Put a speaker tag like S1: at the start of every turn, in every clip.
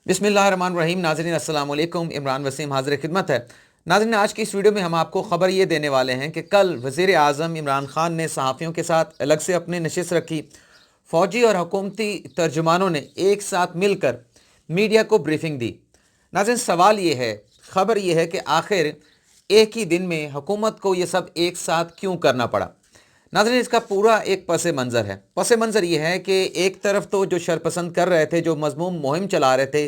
S1: बिस्मिल्लाहिर्रहमानिर्रहीम। नाज़रीन अस्सलाम वालेकुम। इमरान वसीम हाज़िर खिदमत है। नाज़रीन, आज की इस वीडियो में हम आपको ख़बर ये देने वाले हैं कि कल वज़ीर आज़म इमरान ख़ान ने सहाफ़ियों के साथ अलग से अपनी नशिस्त रखी। फ़ौजी और हुकूमती तर्जुमानों ने एक साथ मिलकर मीडिया को ब्रीफिंग दी। नाज़रीन, सवाल ये है, ख़बर ये है कि आखिर एक ही दिन में हुकूमत को ये सब एक साथ क्यों करना पड़ा। नाज़रीन, इसका पूरा एक पस मंज़र है। पस मंज़र ये है कि एक तरफ तो जो शरपसंद कर रहे थे, जो मज़मूम मुहिम चला रहे थे,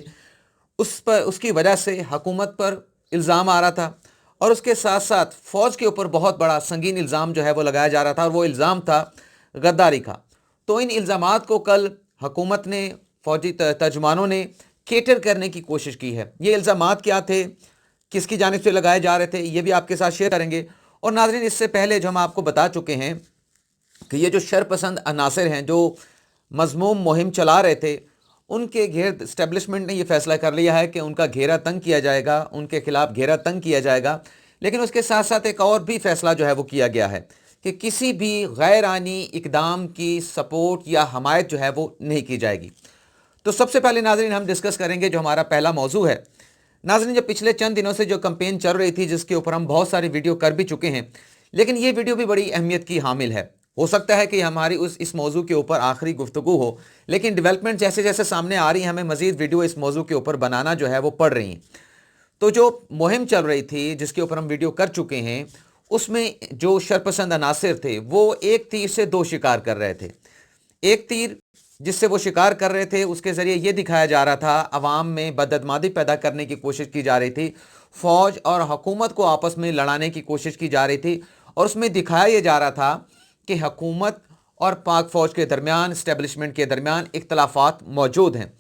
S1: उसकी वजह से हुकूमत पर इल्ज़ाम आ रहा था, और उसके साथ साथ फ़ौज के ऊपर बहुत बड़ा संगीन इल्ज़ाम जो है वो लगाया जा रहा था, और वो इल्ज़ाम था गद्दारी का। तो इन इल्ज़ामात को कल हुकूमत ने, फ़ौजी तर्जुमानों ने केटर करने की कोशिश की है। ये इल्ज़ामात क्या थे, किसकी जानिब से लगाए जा रहे थे, ये भी आपके साथ शेयर करेंगे। और नाज़रीन, इससे पहले जो हम आपको बता चुके हैं कि ये जो शरपसंद अनासर हैं जो मज़मूम मुहिम चला रहे थे, उनके घेर इस्टेब्लिशमेंट ने ये फ़ैसला कर लिया है कि उनका घेरा तंग किया जाएगा, उनके ख़िलाफ़ घेरा तंग किया जाएगा। लेकिन उसके साथ साथ एक और भी फ़ैसला जो है वो किया गया है कि किसी भी गैर आइनी इक़दाम की सपोर्ट या हमायत जो है वो नहीं की जाएगी। तो सबसे पहले नाज़रीन हम डिस्कस करेंगे जो हमारा पहला मौजू है। नाज़रीन, जब पिछले चंद दिनों से जो कैंपेन चल रही थी, जिसके ऊपर हम बहुत सारी वीडियो कर भी चुके हैं, लेकिन ये वीडियो भी बड़ी अहमियत की हामिल है। हो सकता है कि हमारी इस मौजू के ऊपर आखिरी गुफ्तगू हो, लेकिन डेवलपमेंट जैसे जैसे सामने आ रही है, हमें मज़ीद वीडियो इस मौजू के ऊपर बनाना जो है वो पड़ रही हैं। तो जो मुहिम चल रही थी, जिसके ऊपर हम वीडियो कर चुके हैं, उसमें जो शरपसंद अनासिर थे वो एक तीर से दो शिकार कर रहे थे। एक तीर जिससे वो शिकार कर रहे थे, उसके ज़रिए ये दिखाया जा रहा था, अवाम में बदअतमादी पैदा करने की कोशिश की जा रही थी, फ़ौज और हुकूमत को आपस में लड़ाने की कोशिश की जा रही थी, और उसमें दिखाया ये जा रहा था कि हुकूमत और पाक फ़ौज के दरमियान, इस्टेब्लिशमेंट के दरमियान इख्तलाफात मौजूद हैं,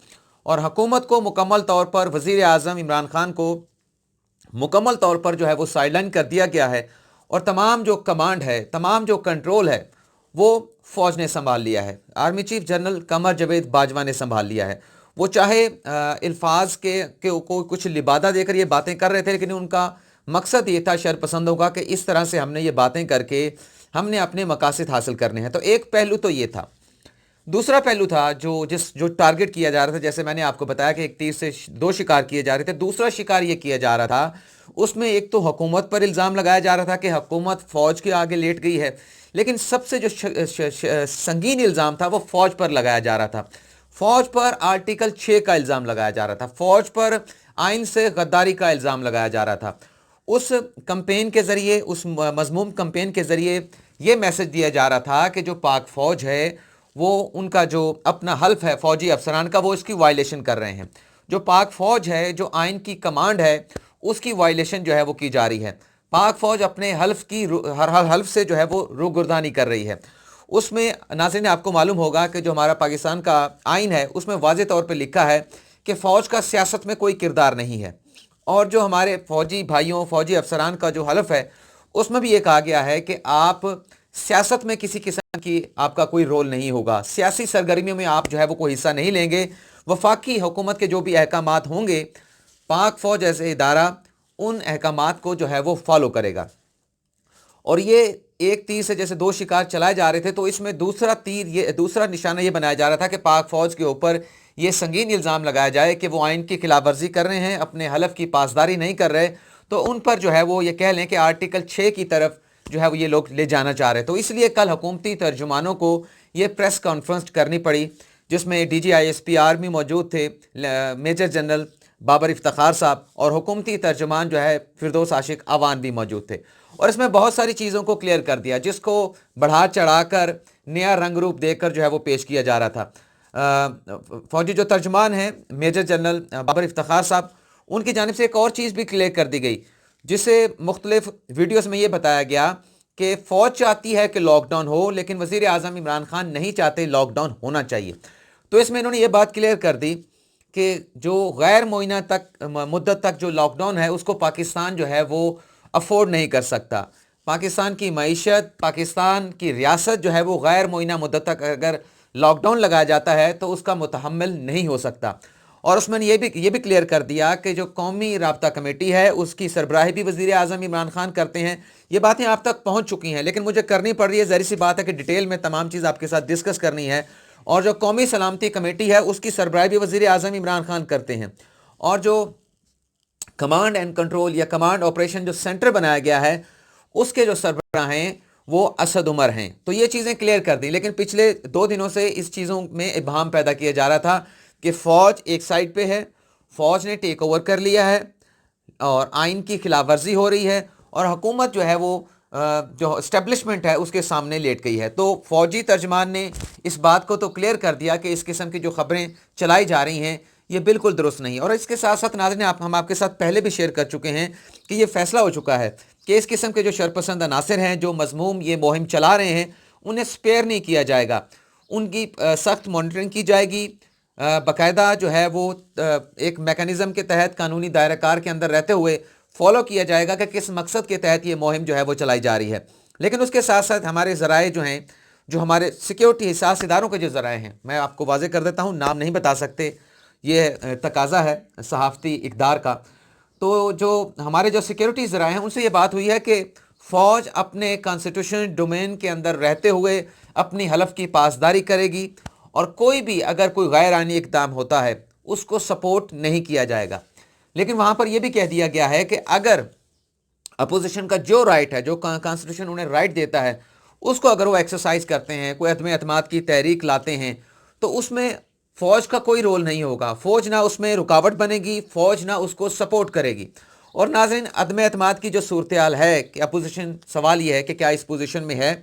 S1: और हुकूमत को मुकम्मल तौर पर, वज़ीर आज़म इमरान ख़ान को मुकम्मल तौर पर जो है वो साइडलाइन कर दिया गया है, और तमाम जो कमांड है, तमाम जो कंट्रोल है, वो फ़ौज ने संभाल लिया है। Army chief general Qamar Javed Bajwa ने संभाल लिया है। वो चाहे अल्फाज के को कुछ लिबादा देकर ये बातें कर रहे थे, लेकिन उनका मकसद ये था शरपसंदों का कि इस तरह से हमने ये बातें करके हमने अपने मकासद हासिल करने हैं। तो एक पहलू तो ये था। दूसरा पहलू था जो टारगेट किया जा रहा था, जैसे मैंने आपको बताया कि एक तीर से दो शिकार किए जा रहे थे। दूसरा शिकार ये किया जा रहा था, उसमें एक तो हुकूमत पर इल्ज़ाम लगाया जा रहा था कि हुकूमत फ़ौज के आगे लेट गई है, लेकिन सबसे जो संगीन इल्ज़ाम था वो फ़ौज पर लगाया जा रहा था। फ़ौज पर आर्टिकल 6 का इल्ज़ाम लगाया जा रहा था, फ़ौज पर आइन से गद्दारी का इल्ज़ाम लगाया जा रहा था। उस कैंपेन के ज़रिए, उस मज़मूम कैंपेन के ज़रिए ये मैसेज दिया जा रहा था कि जो पाक फ़ौज है, वो उनका जो अपना हल्फ है फ़ौजी अफसरान का, वो इसकी वायलेशन कर रहे हैं। जो पाक फ़ौज है, जो आइन की कमांड है, उसकी वायलेशन जो है वो की जा रही है। पाक फ़ौज अपने हल्फ की हर हल्फ से जो है वो रुगुर्दानी कर रही है। उसमें नाज़रीन, आपको मालूम होगा कि जो हमारा पाकिस्तान का आइन है, उसमें वाज़ेह तौर पर लिखा है कि फ़ौज का सियासत में कोई किरदार नहीं है, और जो हमारे फ़ौजी भाइयों, फ़ौजी अफसरान का जो हल्फ है, उसमें भी ये कहा गया है कि आप सियासत में किसी किस्म की आपका कोई रोल नहीं होगा, सियासी सरगर्मियों में आप जो है वो कोई हिस्सा नहीं लेंगे। वफाकी हुकूमत के जो भी अहकामात होंगे, पाक फ़ौज ऐसे इदारा उन अहकामात को जो है वो फॉलो करेगा। और ये एक तीर से जैसे दो शिकार चलाए जा रहे थे, तो इसमें दूसरा निशाना ये बनाया जा रहा था कि पाक फ़ौज के ऊपर ये संगीन इल्ज़ाम लगाया जाए कि वो आइन की खिलाफ वर्जी कर रहे हैं, अपने हलफ की पासदारी नहीं कर रहे। तो उन पर जो है वो ये कह लें कि आर्टिकल 6 की तरफ जो है वो ये लोग ले जाना चाह रहे। तो इसलिए कल हुकूमती तर्जुमानों को ये प्रेस कॉन्फ्रेंस करनी पड़ी, जिसमें DGISP आर्मी मौजूद थे, मेजर जनरल बाबर इफ्तिखार साहब, और हुकूमती तर्जुमान जो है फिरदौस आशिक अवान भी मौजूद थे। और इसमें बहुत सारी चीज़ों को क्लियर कर दिया, जिसको बढ़ा चढ़ाकर नया रंग रूप देकर जो है वो पेश किया जा रहा था। फ़ौजी जो तर्जुमान हैं, मेजर जनरल बाबर इफ्तिखार साहब, उनकी जानिब से एक और चीज़ भी क्लियर कर दी गई, जिसे मुख्तलिफ वीडियोस में ये बताया गया कि फ़ौज चाहती है कि लॉकडाउन हो, लेकिन वज़ीर आज़म इमरान ख़ान नहीं चाहते लॉकडाउन होना चाहिए। तो इसमें इन्होंने ये बात क्लियर कर दी कि जो गैर मुअय्यना मुद्दत तक जो लॉकडाउन है, उसको पाकिस्तान जो है वो अफोर्ड नहीं कर सकता। पाकिस्तान की मईशत, पाकिस्तान की रियासत जो है वो गैर मुअय्यना मुद्दत तक अगर लॉकडाउन लगाया जाता है तो उसका मुतहम्मिल नहीं हो सकता। और उसमें ये भी क्लियर कर दिया कि जो कौमी राब्ता कमेटी है, उसकी सरबराही भी वज़ीर आज़म इमरान ख़ान करते हैं। ये बातें आप तक पहुँच चुकी हैं, लेकिन मुझे करनी पड़ रही है, ज़ाहिर सी बात है कि डिटेल में तमाम चीज़ आपके साथ डिस्कस करनी है। اور جو قومی سلامتی کمیٹی ہے اس کی سربراہی بھی وزیر اعظم عمران خان کرتے ہیں، اور جو کمانڈ اینڈ کنٹرول یا کمانڈ آپریشن جو سینٹر بنایا گیا ہے اس کے جو سربراہ ہیں وہ اسد عمر ہیں۔ تو یہ چیزیں کلیئر کر دیں، لیکن پچھلے 2 دنوں سے اس چیزوں میں ابہام پیدا کیا جا رہا تھا کہ فوج ایک سائڈ پہ ہے، فوج نے ٹیک اوور کر لیا ہے اور آئین کی خلاف ورزی ہو رہی ہے، اور حکومت جو ہے وہ جو اسٹیبلشمنٹ ہے اس کے سامنے لیٹ گئی ہے۔ تو فوجی ترجمان نے اس بات کو تو کلیئر کر دیا کہ اس قسم کی جو خبریں چلائی جا رہی ہیں یہ بالکل درست نہیں، اور اس کے ساتھ ساتھ ناظرین ہم آپ کے ساتھ پہلے بھی شیئر کر چکے ہیں کہ یہ فیصلہ ہو چکا ہے کہ اس قسم کے جو شرپسند عناصر ہیں جو مذموم یہ مہم چلا رہے ہیں انہیں سپیئر نہیں کیا جائے گا، ان کی سخت مانیٹرنگ کی جائے گی، باقاعدہ جو ہے وہ ایک میکانزم کے تحت قانونی دائرہ کار کے اندر رہتے ہوئے فالو کیا جائے گا کہ کس مقصد کے تحت یہ مہم جو ہے وہ چلائی جا رہی ہے۔ لیکن اس کے ساتھ ساتھ ہمارے ذرائع جو ہیں، جو ہمارے سیکیورٹی حساس اداروں کے جو ذرائع ہیں، میں آپ کو واضح کر دیتا ہوں، نام نہیں بتا سکتے، یہ تقاضا ہے صحافتی اقدار کا، تو جو ہمارے جو سیکیورٹی ذرائع ہیں ان سے یہ بات ہوئی ہے کہ فوج اپنے کانسٹیٹیوشن ڈومین کے اندر رہتے ہوئے اپنی حلف کی پاسداری کرے گی، اور کوئی بھی اگر کوئی غیر آئینی اقدام ہوتا ہے اس کو سپورٹ نہیں کیا جائے گا۔ لیکن وہاں پر یہ بھی کہہ دیا گیا ہے کہ اگر اپوزیشن کا جو رائٹ ہے، جو کانسٹیٹیوشن انہیں رائٹ دیتا ہے، اس کو اگر وہ ایکسرسائز کرتے ہیں، کوئی عدم اعتماد کی تحریک لاتے ہیں، تو اس میں فوج کا کوئی رول نہیں ہوگا، فوج نہ اس میں رکاوٹ بنے گی، فوج نہ اس کو سپورٹ کرے گی۔ اور ناظرین عدم اعتماد کی جو صورتحال ہے کہ اپوزیشن، سوال یہ ہے کہ کیا اس پوزیشن میں ہے؟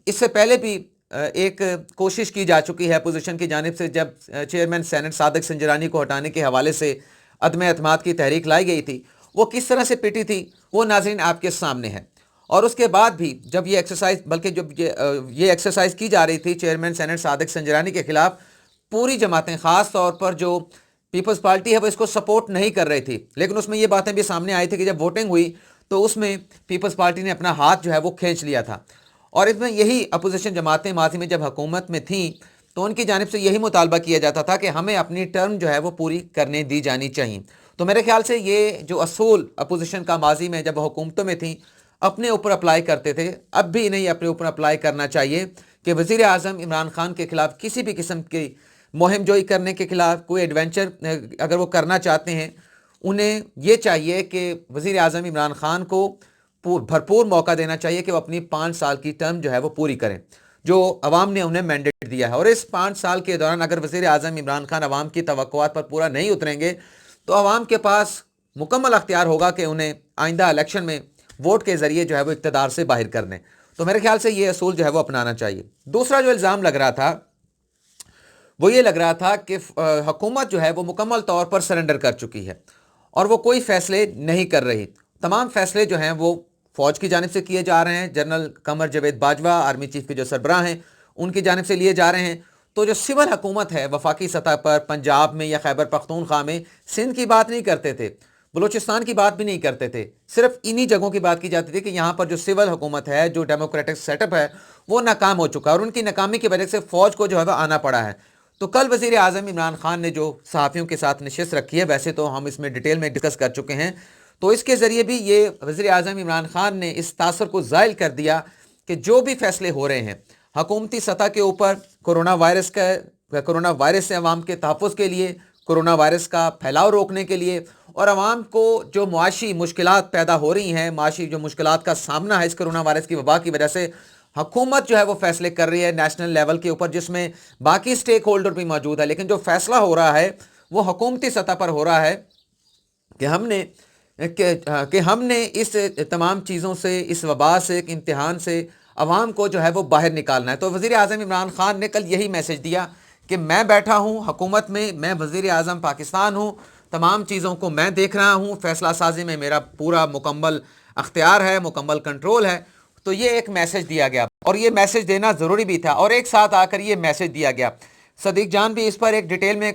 S1: اس سے پہلے بھی ایک کوشش کی جا چکی ہے اپوزیشن کی جانب سے، جب چیئرمین سینٹ صادق سنجرانی کو ہٹانے کے حوالے سے عدم اعتماد کی تحریک لائی گئی تھی، وہ کس طرح سے پٹی تھی وہ ناظرین آپ کے سامنے ہے۔ اور اس کے بعد بھی جب یہ ایکسرسائز، بلکہ جب یہ ایکسرسائز کی جا رہی تھی چیئرمین سینٹ صادق سنجرانی کے خلاف، پوری جماعتیں خاص طور پر جو پیپلز پارٹی ہے وہ اس کو سپورٹ نہیں کر رہی تھی، لیکن اس میں یہ باتیں بھی سامنے آئی تھی کہ جب ووٹنگ ہوئی تو اس میں پیپلز پارٹی نے اپنا ہاتھ جو ہے وہ کھینچ لیا تھا، اور اس میں یہی اپوزیشن جماعتیں ماضی میں جب حکومت میں تھیں تو ان کی جانب سے یہی مطالبہ کیا جاتا تھا کہ ہمیں اپنی ٹرم جو ہے وہ پوری کرنے دی جانی چاہیے۔ تو میرے خیال سے یہ جو اصول اپوزیشن کا ماضی میں جب حکومتوں میں تھیں اپنے اوپر اپلائی کرتے تھے، اب بھی انہیں اپنے اوپر اپلائی کرنا چاہیے کہ وزیر اعظم عمران خان کے خلاف کسی بھی قسم کی مہم جوئی کرنے کے خلاف کوئی ایڈونچر اگر وہ کرنا چاہتے ہیں، انہیں یہ چاہیے کہ وزیر اعظم عمران خان کو بھرپور موقع دینا چاہیے کہ وہ اپنی 5 سال کی ٹرم جو ہے وہ پوری کریں جو عوام نے انہیں مینڈیٹ دیا ہے۔ اور اس 5 سال کے دوران اگر وزیر اعظم عمران خان عوام کی توقعات پر پورا نہیں اتریں گے تو عوام کے پاس مکمل اختیار ہوگا کہ انہیں آئندہ الیکشن میں ووٹ کے ذریعے جو ہے وہ اقتدار سے باہر کر دیں۔ تو میرے خیال سے یہ اصول جو ہے وہ اپنانا چاہیے۔ دوسرا جو الزام لگ رہا تھا وہ یہ لگ رہا تھا کہ حکومت جو ہے وہ مکمل طور پر سرنڈر کر چکی ہے اور وہ کوئی فیصلے نہیں کر رہی، تمام فیصلے جو ہیں وہ فوج کی جانب سے کیے جا رہے ہیں، general Qamar Javed Bajwa army chief کے جو سربراہ ہیں ان کی جانب سے لیے جا رہے ہیں۔ تو جو سول حکومت ہے وفاقی سطح پر پنجاب میں یا خیبر پختونخوا میں، سندھ کی بات نہیں کرتے تھے، بلوچستان کی بات بھی نہیں کرتے تھے، صرف انہی جگہوں کی بات کی جاتی تھی کہ یہاں پر جو سول حکومت ہے، جو ڈیموکریٹک سیٹ اپ ہے وہ ناکام ہو چکا ہے، اور ان کی ناکامی کی وجہ سے فوج کو جو ہے وہ آنا پڑا ہے۔ تو کل وزیر اعظم عمران خان نے جو صحافیوں کے ساتھ نشست رکھی ہے، ویسے تو ہم اس میں ڈیٹیل میں ڈسکس کر چکے ہیں، تو اس کے ذریعے بھی یہ وزیر اعظم عمران خان نے اس تاثر کو زائل کر دیا کہ جو بھی فیصلے ہو رہے ہیں حکومتی سطح کے اوپر کورونا وائرس سے عوام کے تحفظ کے لیے، کورونا وائرس کا پھیلاؤ روکنے کے لیے، اور عوام کو جو معاشی مشکلات پیدا ہو رہی ہیں، معاشی جو مشکلات کا سامنا ہے اس کورونا وائرس کی وبا کی وجہ سے، حکومت جو ہے وہ فیصلے کر رہی ہے نیشنل لیول کے اوپر، جس میں باقی سٹیک ہولڈر بھی موجود ہے، لیکن جو فیصلہ ہو رہا ہے وہ حکومتی سطح پر ہو رہا ہے کہ ہم نے اس تمام چیزوں سے، اس وبا سے، ایک امتحان سے عوام کو جو ہے وہ باہر نکالنا ہے۔ تو وزیر اعظم عمران خان نے کل یہی میسج دیا کہ میں بیٹھا ہوں حکومت میں وزیر اعظم پاکستان ہوں، تمام چیزوں کو میں دیکھ رہا ہوں، فیصلہ سازی میں میرا پورا مکمل اختیار ہے، مکمل کنٹرول ہے۔ تو یہ ایک میسج دیا گیا، اور یہ میسج دینا ضروری بھی تھا، اور ایک ساتھ آ کر یہ میسج دیا گیا۔ صدیق جان بھی اس پر ایک ڈیٹیل میں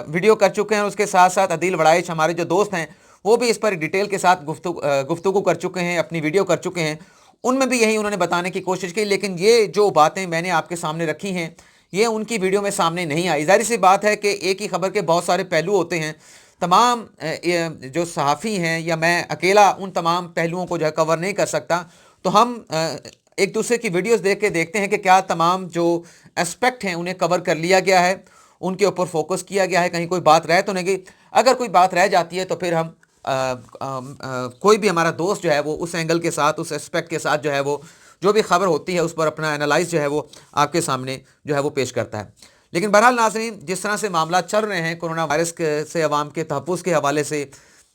S1: ویڈیو کر چکے ہیں، اس کے ساتھ ساتھ عدیل وڑائچ ہمارے جو دوست ہیں وہ بھی اس پر ڈیٹیل کے ساتھ گفتگو کر چکے ہیں، اپنی ویڈیو کر چکے ہیں، ان میں بھی یہی انہوں نے بتانے کی کوشش کی، لیکن یہ جو باتیں میں نے آپ کے سامنے رکھی ہیں یہ ان کی ویڈیو میں سامنے نہیں آئی۔ ظاہر سی بات ہے کہ ایک ہی خبر کے بہت سارے پہلو ہوتے ہیں، تمام جو صحافی ہیں یا میں اکیلا ان تمام پہلوؤں کو جو ہے کور نہیں کر سکتا، تو ہم एक दूसरे की वीडियोस देख के देखते हैं कि क्या तमाम जो एस्पेक्ट हैं उन्हें कवर कर लिया गया है, उनके ऊपर फोकस किया गया है, कहीं कोई बात रह तो नहीं गई। अगर कोई बात रह जाती है तो फिर हम कोई भी हमारा दोस्त जो है वो उस एंगल के साथ, उस एस्पेक्ट के साथ जो है वो जो भी खबर होती है उस पर अपना एनालाइज जो है वो आपके सामने जो है वो पेश करता है। लेकिन बहरहाल नाज़रीन, जिस तरह से मामला चल रहे हैं कोरोना वायरस से अवाम के तहफ़्फ़ुज़ के हवाले से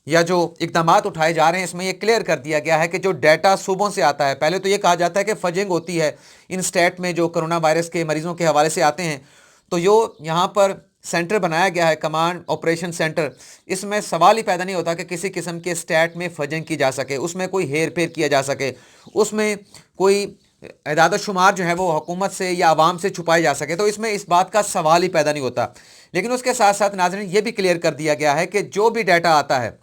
S1: या जो इक़दामात उठाए जा रहे हैं, इसमें ये क्लियर कर दिया गया है कि जो डाटा सूबों से आता है, पहले तो ये कहा जाता है कि फजिंग होती है इन स्टेट में जो कोरोना वायरस के मरीज़ों के हवाले से आते हैं, तो जो यहाँ पर सेंटर बनाया गया है कमांड ऑपरेशन सेंटर, इसमें सवाल ही पैदा नहीं होता कि किसी किस्म के स्टेट में फजिंग की जा सके, उसमें कोई हेर फेर किया जा सके, उसमें कोई इदादत शुमार जो है वो हुकूमत से या आवाम से छुपाई जा सके, तो इसमें इस बात का सवाल ही पैदा नहीं होता। लेकिन उसके साथ साथ नाज़रीन ये भी क्लियर कर दिया गया है कि जो भी डाटा आता है,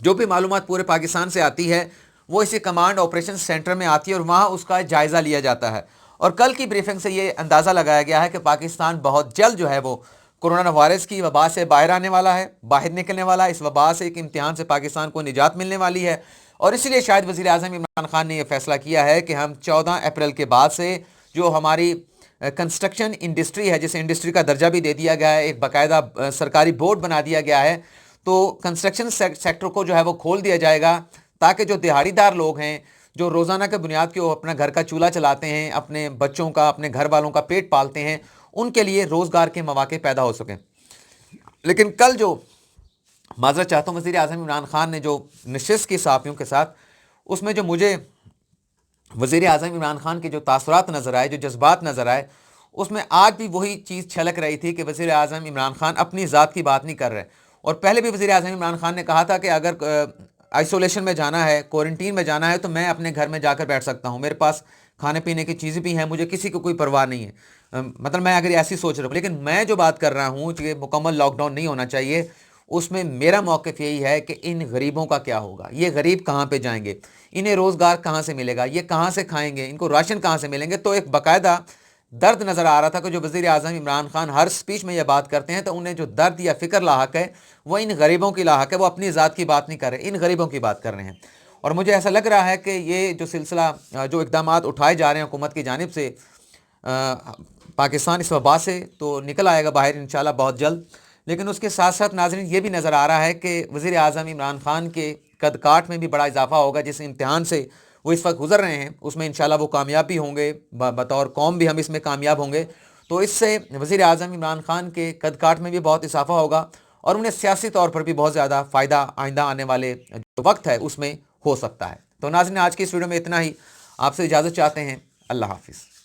S1: जो भी मालूमात पूरे पाकिस्तान से आती है, वो इसी कमांड ऑपरेशन सेंटर में आती है और वहाँ उसका जायज़ा लिया जाता है। और कल की ब्रीफिंग से ये अंदाज़ा लगाया गया है कि पाकिस्तान बहुत जल्द जो है वो कोरोना वायरस की वबा से बाहर आने वाला है, बाहर निकलने वाला है। इस वबा से एक इम्तिहान से पाकिस्तान को निजात मिलने वाली है और इसलिए शायद वज़ीर आज़म इमरान खान ने यह फैसला किया है कि हम 14 अप्रैल के बाद से जो हमारी कंस्ट्रक्शन इंडस्ट्री है, जिसे इंडस्ट्री का दर्जा भी दे दिया गया है, एक बाकायदा सरकारी बोर्ड बना दिया गया है, तो कंस्ट्रक्शन सेक्टर को जो है वो खोल दिया जाएगा ताकि जो दिहाड़ीदार लोग हैं, जो रोज़ाना के बुनियाद के अपना घर का चूल्हा चलाते हैं, अपने बच्चों का, अपने घर वालों का पेट पालते हैं, उनके लिए रोज़गार के मौके पैदा हो सकें। लेकिन कल जो माज़रत चाहता हूँ, वज़ीर आज़म इमरान खान ने जो नशिस्त की सहाफ़ियों के साथ, उसमें जो मुझे वज़ीर आज़म इमरान खान के जो तासुरात नज़र आए, जो जज्बात नज़र आए, उसमें आज भी वही चीज़ छलक रही थी कि वज़ीर आज़म इमरान खान अपनी ज़ात की बात नहीं कर रहे। और पहले भी वज़ीर आज़म इमरान खान ने कहा था कि अगर आइसोलेशन में जाना है, क्वारंटीन में जाना है, तो मैं अपने घर में जाकर बैठ सकता हूँ, मेरे पास खाने पीने की चीज़ें भी हैं, मुझे किसी को कोई परवाह नहीं है। मतलब मैं अगर ऐसी सोच रहा हूँ, लेकिन मैं जो बात कर रहा हूँ कि मुकम्मल लॉकडाउन नहीं होना चाहिए, उसमें मेरा मौक़िफ़ यही है कि इन गरीबों का क्या होगा, ये गरीब कहाँ पे जाएंगे, इन्हें रोज़गार कहाँ से मिलेगा, ये कहाँ से खाएंगे, इनको राशन कहाँ से मिलेंगे। तो एक बाकायदा दर्द नज़र आ रहा था कि जो वज़ीर आज़म इमरान खान हर स्पीच में यह बात करते हैं, तो उन्हें जो दर्द या फ़िक्र लाहक है वो इन गरीबों की लाहक है। वो अपनी ज़ात की बात नहीं कर रहे, इन गरीबों की बात कर रहे हैं। और मुझे ऐसा लग रहा है कि ये जो सिलसिला, जो इक़दामात उठाए जा रहे हैं हुकूमत की जानिब से, पाकिस्तान इस वबा से तो निकल आएगा बाहर इंशाल्लाह बहुत जल्द। लेकिन उसके साथ साथ नाज़रीन ये भी नज़र आ रहा है कि वज़ीर आज़म इमरान खान के कद काठ में भी बड़ा इजाफा होगा। जिस इम्तिहान से वो इस वक्त गुजर रहे हैं उसमें इंशाल्लाह वो कामयाब भी होंगे, बतौर कौम भी हम इसमें कामयाब होंगे। तो इससे वज़ीर आज़म इमरान खान के कद काठ में भी बहुत इजाफा होगा और उन्हें सियासी तौर पर भी बहुत ज़्यादा फ़ायदा आइंदा आने वाले जो वक्त है उसमें हो सकता है। तो नाज़रीन, आज की इस वीडियो में इतना ही। आपसे इजाज़त चाहते हैं। अल्लाह हाफ़िज़।